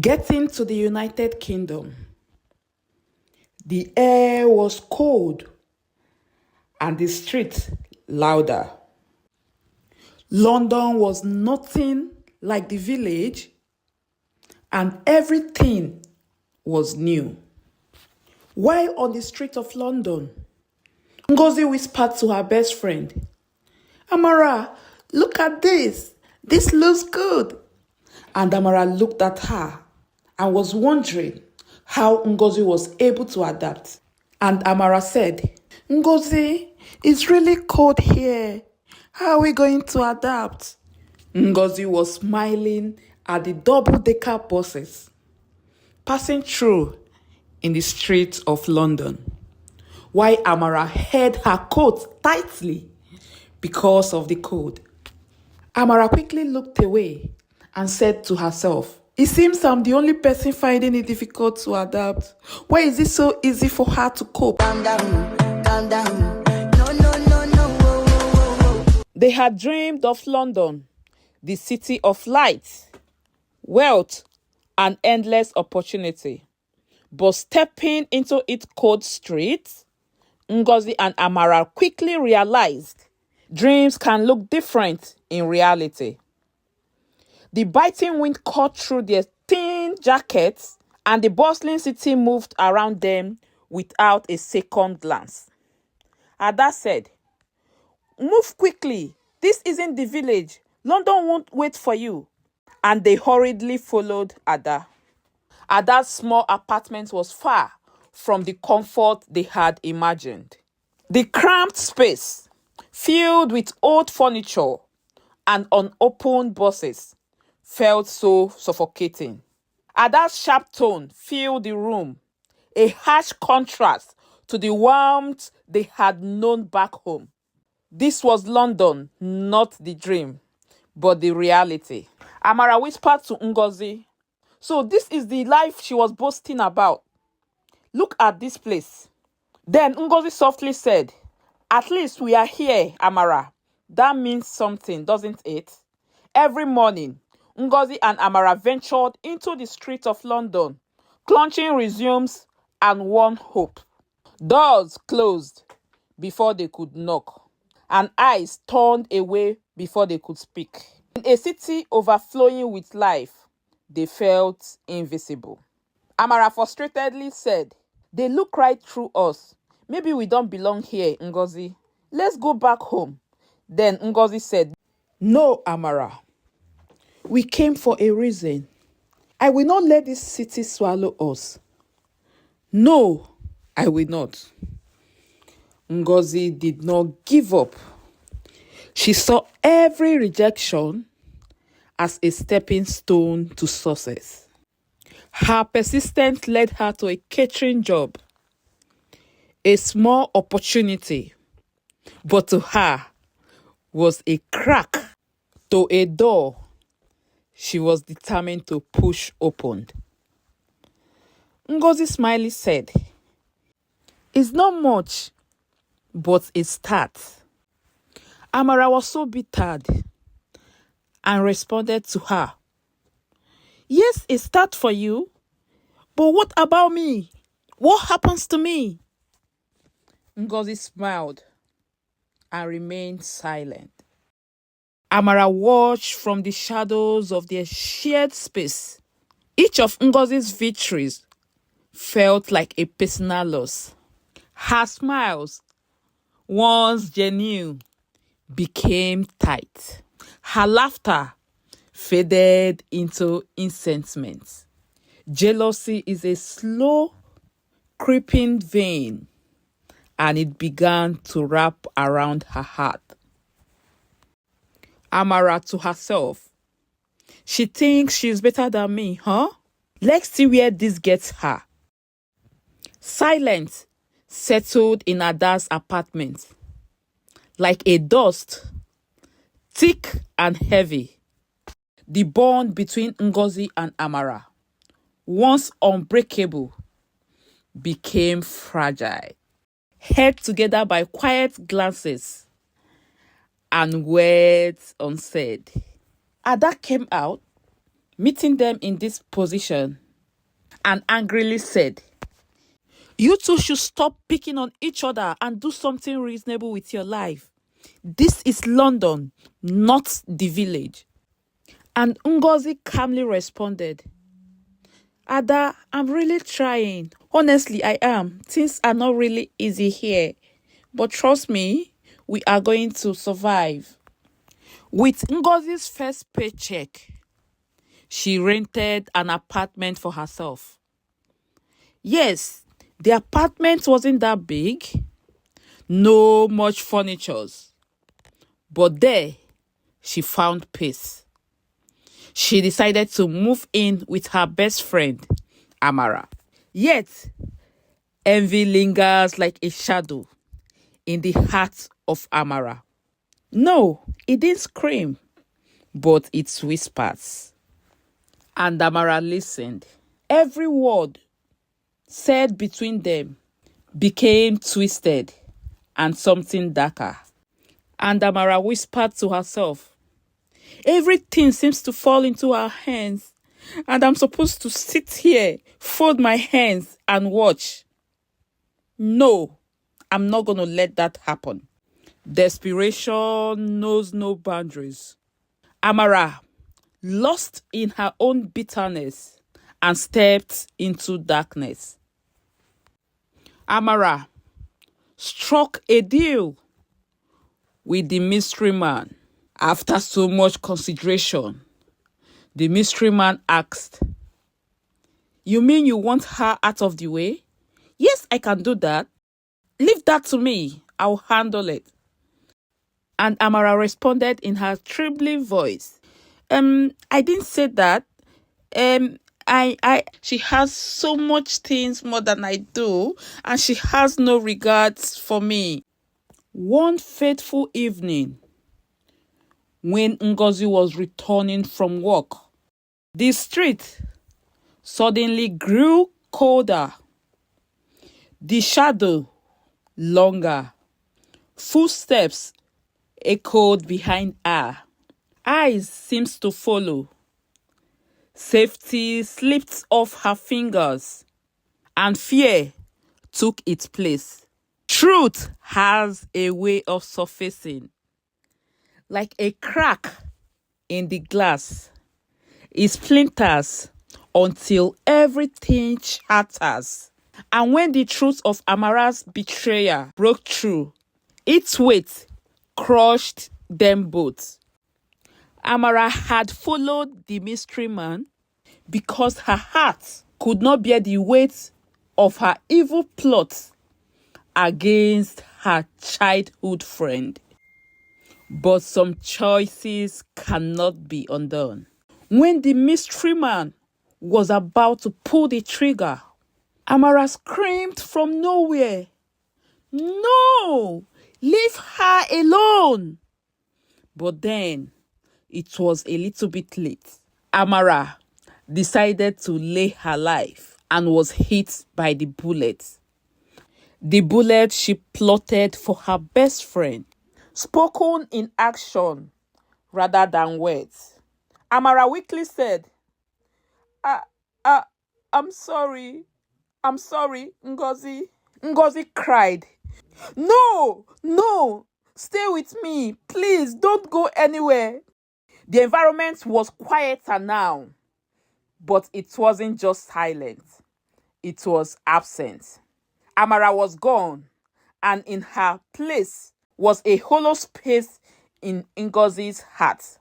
Getting to the United Kingdom, the air was cold and the streets louder. London was nothing like the village, and everything was new. While on the street of London, Ngozi whispered to her best friend, "Amara, look at this. This looks good." And Amara looked at her and was wondering how Ngozi was able to adapt. And Amara said, "Ngozi, it's really cold here. How are we going to adapt?" Ngozi was smiling at the double-decker buses passing through in the streets of London, while Amara held her coat tightly because of the cold. Amara quickly looked away and said to herself, "It seems I'm the only person finding it difficult to adapt. Why is it so easy for her to cope?" Calm down, calm down. No, no, no, no. Whoa, whoa, whoa, whoa. They had dreamed of London, the city of light, wealth, and endless opportunity. But stepping into its cold streets, Ngozi and Amara quickly realized dreams can look different in reality. The biting wind cut through their thin jackets, and the bustling city moved around them without a second glance. Ada said, "Move quickly. This isn't the village. London won't wait for you." And they hurriedly followed Ada. Ada's small apartment was far from the comfort they had imagined. The cramped space, filled with old furniture and unopened boxes, felt so suffocating. Ada's sharp tone filled the room, a harsh contrast to the warmth they had known back home. This was London, not the dream, but the reality. Amara whispered to Ngozi, "So this is the life she was boasting about. Look at this place." Then Ngozi softly said, "At least we are here, Amara. That means something, doesn't it?" Every morning, Ngozi and Amara ventured into the streets of London, clutching resumes and one hope. Doors closed before they could knock, and eyes turned away before they could speak. In a city overflowing with life, they felt invisible. Amara frustratedly said, "They look right through us. Maybe we don't belong here, Ngozi. Let's go back home." Then Ngozi said, "No, Amara. We came for a reason. I will not let this city swallow us. No, I will not." Ngozi did not give up. She saw every rejection as a stepping stone to success. Her persistence led her to a catering job, a small opportunity, but to her was a crack to a door she was determined to push open. Ngozi smilingly said, "It's not much, but a start." Amara was so bittered and responded to her, "Yes, a start for you, but what about me? What happens to me?" Ngozi smiled and remained silent. Amara watched from the shadows of their shared space. Each of Ngozi's victories felt like a personal loss. Her smiles, once genuine, became tight. Her laughter faded into resentment. Jealousy is a slow, creeping vein, and it began to wrap around her heart. Amara to herself, "She thinks she's better than me, huh? Let's see where this gets her." Silence settled in Ada's apartment, like a dust, thick and heavy. The bond between Ngozi and Amara, once unbreakable, became fragile. Held together by quiet glances and words unsaid. Ada came out, meeting them in this position and angrily said, "You two should stop picking on each other and do something reasonable with your life. This is London, not the village." And Ngozi calmly responded, "Ada, I'm really trying. Honestly, I am. Things are not really easy here. But trust me, we are going to survive." With Ngozi's first paycheck, she rented an apartment for herself. Yes, the apartment wasn't that big, no much furniture, but there she found peace. She decided to move in with her best friend, Amara. Yet, envy lingers like a shadow in the heart of Amara. No, it didn't scream, but it whispers. And Amara listened. Every word said between them became twisted and something darker. And Amara whispered to herself, "Everything seems to fall into our hands, and I'm supposed to sit here, fold my hands, and watch. No, I'm not going to let that happen." Desperation knows no boundaries. Amara, lost in her own bitterness, and stepped into darkness. Amara struck a deal with the mystery man. After so much consideration, the mystery man asked, "You mean you want her out of the way?" "Yes, I can do that. Leave that to me. I'll handle it." And Amara responded in her trembling voice, "I didn't say that. She has so much things more than I do, and she has no regards for me." One fateful evening, when Ngozi was returning from work, the street suddenly grew colder, the shadow longer. Footsteps echoed behind her. Eyes seemed to follow. Safety slipped off her fingers, and fear took its place. Truth has a way of surfacing, like a crack in the glass. It splinters until everything shatters. And when the truth of Amara's betrayal broke through, its weight crushed them both. Amara had followed the mystery man because her heart could not bear the weight of her evil plot against her childhood friend. But some choices cannot be undone. When the mystery man was about to pull the trigger, Amara screamed from nowhere, "No! Leave her alone!" But then it was a little bit late. Amara decided to lay her life and was hit by the bullet. The bullet she plotted for her best friend, spoken in action rather than words. Amara weakly said, "I, I, I'm sorry. I'm sorry, Ngozi." Ngozi cried, "No, no, stay with me. Please don't go anywhere." The environment was quieter now, but it wasn't just silent. It was absent. Amara was gone, and in her place was a hollow space in Ngozi's heart.